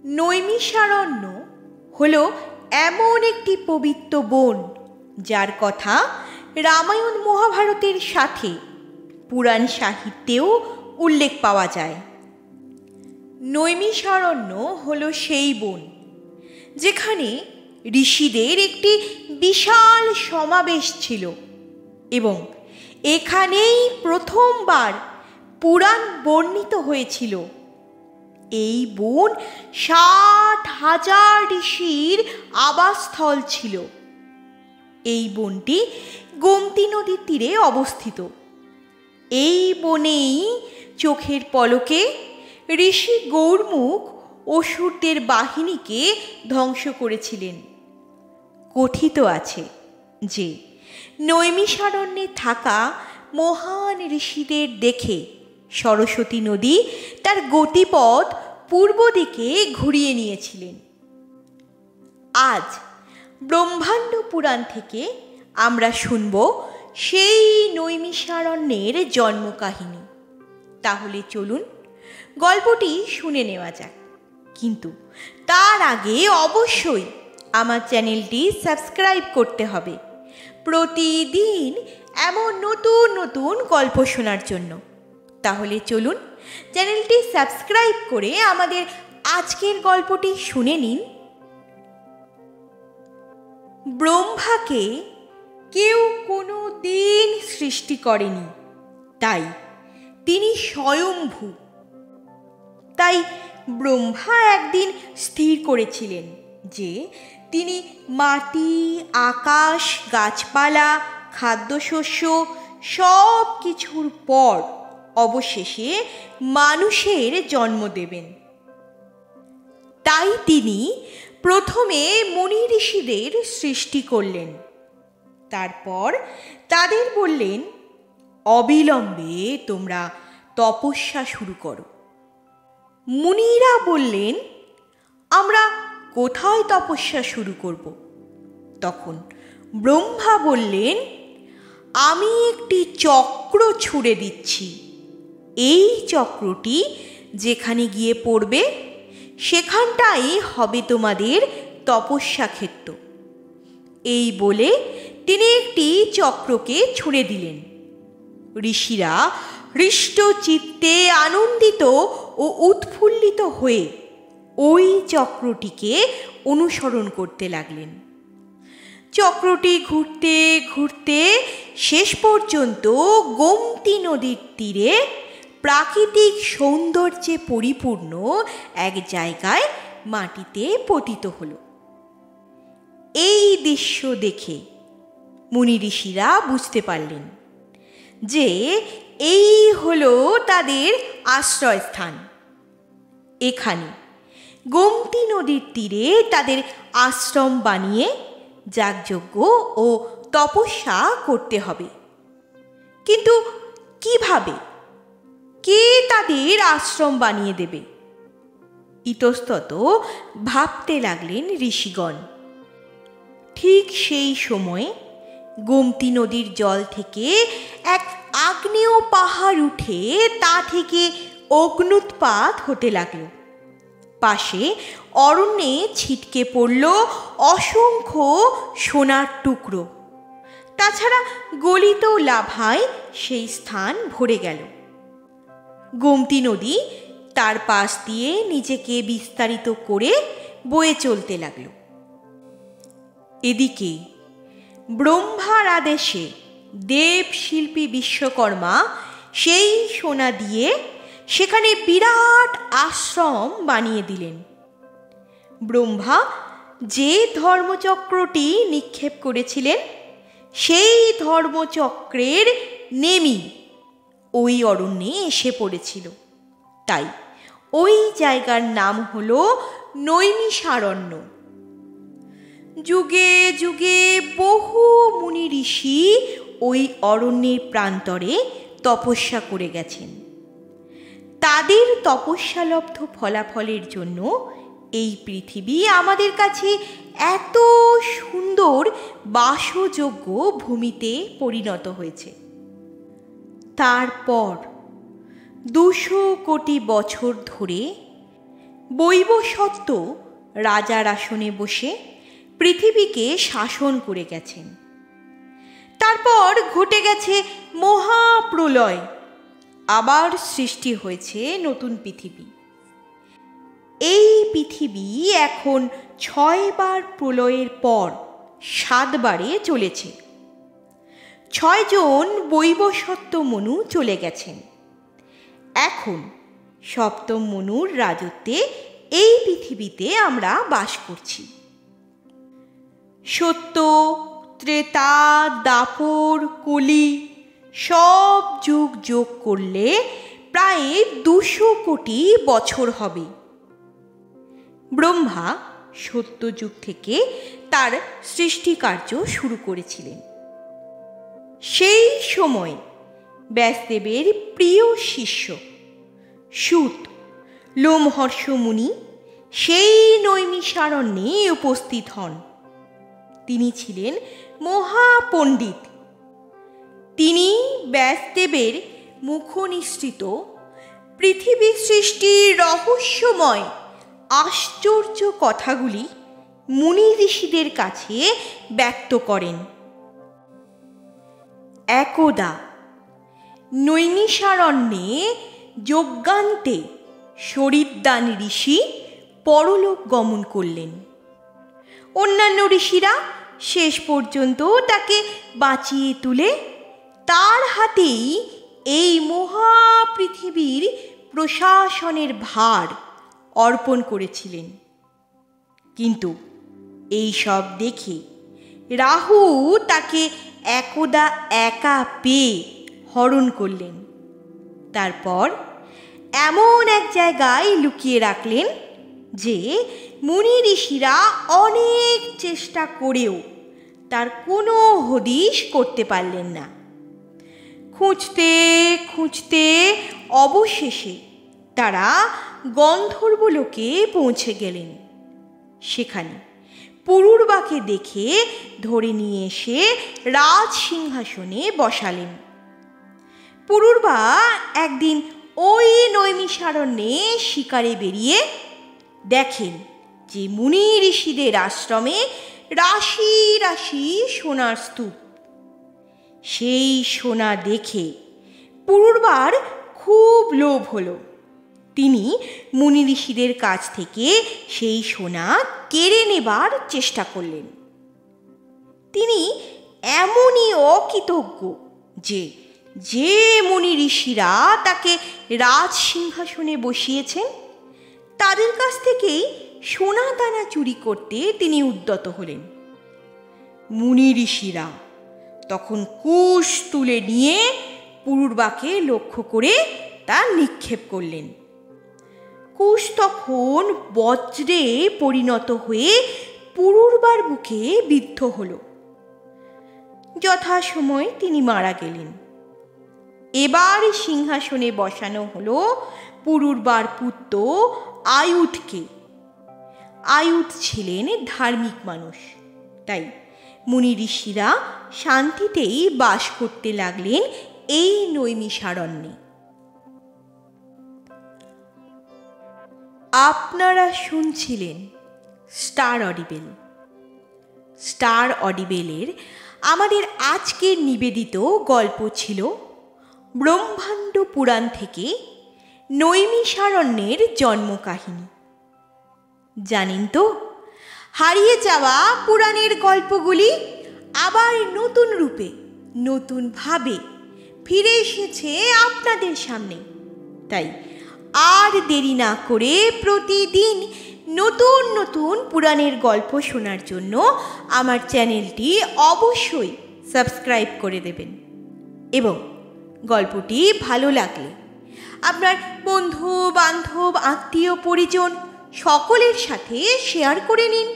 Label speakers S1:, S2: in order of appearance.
S1: নৈমিষারণ্য হল এমন একটি পবিত্র বন যার কথা রামায়ণ মহাভারতের সাথে পুরাণ সাহিত্যেও উল্লেখ পাওয়া যায়। নৈমিষারণ্য হল সেই বন যেখানে ঋষিদের একটি বিশাল সমাবেশ ছিল এবং এখানেই প্রথমবার পুরাণ বর্ণিত হয়েছিল। এই বন 60,000 ঋষির আবাসস্থল ছিল। এই বনটি গোমতী নদীর তীরে অবস্থিত। এই বনেই চোখের পলকে ঋষি গৌড়মুখ অসুরদের বাহিনীকে ধ্বংস করেছিলেন। কথিত আছে যে নৈমিষারণ্যে থাকা মহান ঋষিদের দেখে সরস্বতী নদী তার গতিপথ পূর্ব দিকে ঘুরিয়ে নিয়েছিলেন। আজ ব্রহ্মাণ্ড পুরাণ থেকে আমরা শুনব সেই নৈমিষারণ্যের জন্মকাহিনী। তাহলে চলুন গল্পটি শুনে নেওয়া যাক, কিন্তু তার আগে অবশ্যই আমার চ্যানেলটি সাবস্ক্রাইব করতে হবে প্রতিদিন এমন নতুন নতুন গল্প শোনার জন্য। তাহলে চলুন চ্যানেলটি সাবস্ক্রাইব করে আমাদের আজকের গল্পটি শুনে নিন। ব্রহ্মাকে কেউ কোনো দিন সৃষ্টি করেনি, তাই তিনি স্বয়ম্ভূ। তাই ব্রহ্মা একদিন স্থির করেছিলেন যে তিনি মাটি, আকাশ, গাছপালা, খাদ্যশস্য সব কিছুর পর অবশেষে মানুষের জন্ম দেবেন। তাই তিনি প্রথমে মুনি ঋষিদের সৃষ্টি করলেন। তারপর তাদের বললেন, অবিলম্বে তোমরা তপস্যা শুরু করো। মুনিরা বললেন, আমরা কোথায় তপস্যা শুরু করব? তখন ব্রহ্মা বললেন, আমি একটি চক্র ছুঁড়ে দিচ্ছি। এই চক্রটি যেখানে গিয়ে পড়বে সেখানটাই হবে তোমাদের তপস্যা ক্ষেত্র। এই বলে তিনি একটি চক্রকে ছুঁড়ে দিলেন। ঋষিরা হৃষ্টচিত্তে আনন্দিত ও উৎফুল্লিত হয়ে ওই চক্রটিকে অনুসরণ করতে লাগলেন। চক্রটি ঘুরতে ঘুরতে শেষ পর্যন্ত গোমতী নদীর তীরে প্রাকৃতিক সৌন্দর্যে পরিপূর্ণ এক জায়গায় মাটিতে পতিত হল। এই দৃশ্য দেখে মুনি ঋষিরা বুঝতে পারলেন যে এই হলো তাদের আশ্রয়স্থান। এখানে গোমতী নদীর তীরে তাদের আশ্রম বানিয়ে যাগযজ্ঞ ও তপস্যা করতে হবে। কিন্তু কিভাবে? কে তাদের আশ্রম বানিয়ে দেবে? ইতস্তত ভাবতে লাগলেন ঋষিগণ। ঠিক সেই সময়ে গোমতী নদীর জল থেকে এক আগ্নেয় পাহাড় উঠে তা থেকে অগ্ন্যুৎপাত হতে লাগলো। পাশে অরণ্যে ছিটকে পড়ল অসংখ্য সোনার টুকরো। তাছাড়া গলিত লাভায় সেই স্থান ভরে গেল। গোমতী নদী তার পাশ দিয়ে নিজেকে বিস্তারিত করে বয়ে চলতে লাগল। এদিকে ব্রহ্মার আদেশে দেব শিল্পী বিশ্বকর্মা সেই সোনা দিয়ে সেখানে বিরাট আশ্রম বানিয়ে দিলেন। ব্রহ্মা যে ধর্মচক্রটি নিক্ষেপ করেছিলেন সেই ধর্মচক্রের নেমি ওই অরণ্যে এসে পড়েছিল। তাই ওই জায়গার নাম হল নৈমিষারণ্য। যুগে যুগে বহু মুনি ঋষি ওই অরণ্যের প্রান্তরে তপস্যা করে গেছেন। তাদের তপস্যালব্ধ ফলাফলের জন্য এই পৃথিবী আমাদের কাছে এত সুন্দর বাসযোগ্য ভূমিতে পরিণত হয়েছে। তারপর 200 কোটি বছর ধরে বৈবস্বত্ব রাজার আসনে বসে পৃথিবীকে শাসন করে গেছেন। তারপর ঘটে গেছে মহাপ্রলয়, আবার সৃষ্টি হয়েছে নতুন পৃথিবী। এই পৃথিবী এখন 6 বার প্রলয়ের পর 7 বারে চলেছে। 6 জন বৈবস্বত্ব মনু চলে গেছেন। এখন 7ম মনুর রাজত্বে এই পৃথিবীতে আমরা বাস করছি। সত্য, ত্রেতা, দাপর, কলি সব যুগ যোগ করলে প্রায় 200 কোটি বছর হবে। ব্রহ্মা সত্যযুগ থেকে তার সৃষ্টিকার্য শুরু করেছিলেন। সেই সময় ব্যাসদেবের প্রিয় শিষ্য সূত লোমহর্ষ মুনি সেই নৈমিষারণ্যে উপস্থিত হন। তিনি ছিলেন মহাপণ্ডিত। তিনি ব্যাসদেবের মুখনিসৃত পৃথিবী সৃষ্টির রহস্যময় আশ্চর্য কথাগুলি মুনি ঋষিদের কাছে ব্যক্ত করেন। একদা নৈমিষারণ্যে যজ্ঞান্তে শরীরদান ঋষি পরলোক গমন করলেন। অন্যান্য ঋষিরা শেষ পর্যন্ত তাকে বাঁচিয়ে তুলে তার হাতেই এই মহাপৃথিবীর প্রশাসনের ভার অর্পণ করেছিলেন। কিন্তু এই সব দেখে রাহু তাকে একদা একা পেয়ে হরণ করলেন। তারপর এমন এক জায়গায় লুকিয়ে রাখলেন যে মুনি ঋষিরা অনেক চেষ্টা করেও তার কোনো হদিশ করতে পারলেন না। খুঁজতে খুঁজতে অবশেষে তারা গন্ধর্বলোকে পৌঁছে গেলেন। সেখানে পুরুরবাকে দেখে ধরে নিয়ে এসে রাজ সিংহাসনে বসালেন। পুরুরবা একদিন ওই নৈমিষারণ্যে শিকারে বেরিয়ে দেখেন যে মুনি ঋষিদের আশ্রমে রাশি রাশি সোনার স্তূপ। সেই সোনা দেখে পুরুরবার খুব লোভ হলো। তিনি মুনি ঋষিদের কাছ থেকে সেই সোনা কেড়ে নেবার চেষ্টা করলেন। তিনি এমনই অকৃতজ্ঞ যে যে মুনি ঋষিরা তাকে রাজ সিংহাসনে বসিয়েছেন তাদের কাছ থেকেই সোনা দানা চুরি করতে তিনি উদ্যত হলেন। মুনি ঋষিরা তখন কুশ তুলে নিয়ে পুরুরবাকে লক্ষ্য করে তা নিক্ষেপ করলেন। কুশ তখন বজ্রে পরিণত হয়ে পুরুরবার বুকে বিদ্ধ হল। যথাসময়ে তিনি মারা গেলেন। এবার সিংহাসনে বসানো হলো পুরুরবার পুত্র আয়ুধকে। আয়ুধ ছিলেন ধার্মিক মানুষ, তাই মুনি ঋষিরা শান্তিতেই বাস করতে লাগলেন এই নৈমিষারণ্যে। আপনারা শুনছিলেন স্টার অডিবেল। স্টার অডিবেলের আমাদের আজকের নিবেদিত গল্প ছিল ব্রহ্মাণ্ড পুরাণ থেকে নৈমিষারণ্যের জন্মকাহিনী। জানেন তো, হারিয়ে যাওয়া পুরাণের গল্পগুলি আবার নতুন রূপে নতুনভাবে ফিরে এসেছে আপনাদের সামনে। তাই আর দেরি না করে প্রতিদিন নতুন নতুন পুরাণের গল্প শোনার জন্য আমার চ্যানেলটি অবশ্যই সাবস্ক্রাইব করে দেবেন এবং গল্পটি ভালো লাগলে আপনার বন্ধু বান্ধব আত্মীয় পরিজন সকলের সাথে শেয়ার করে নিন।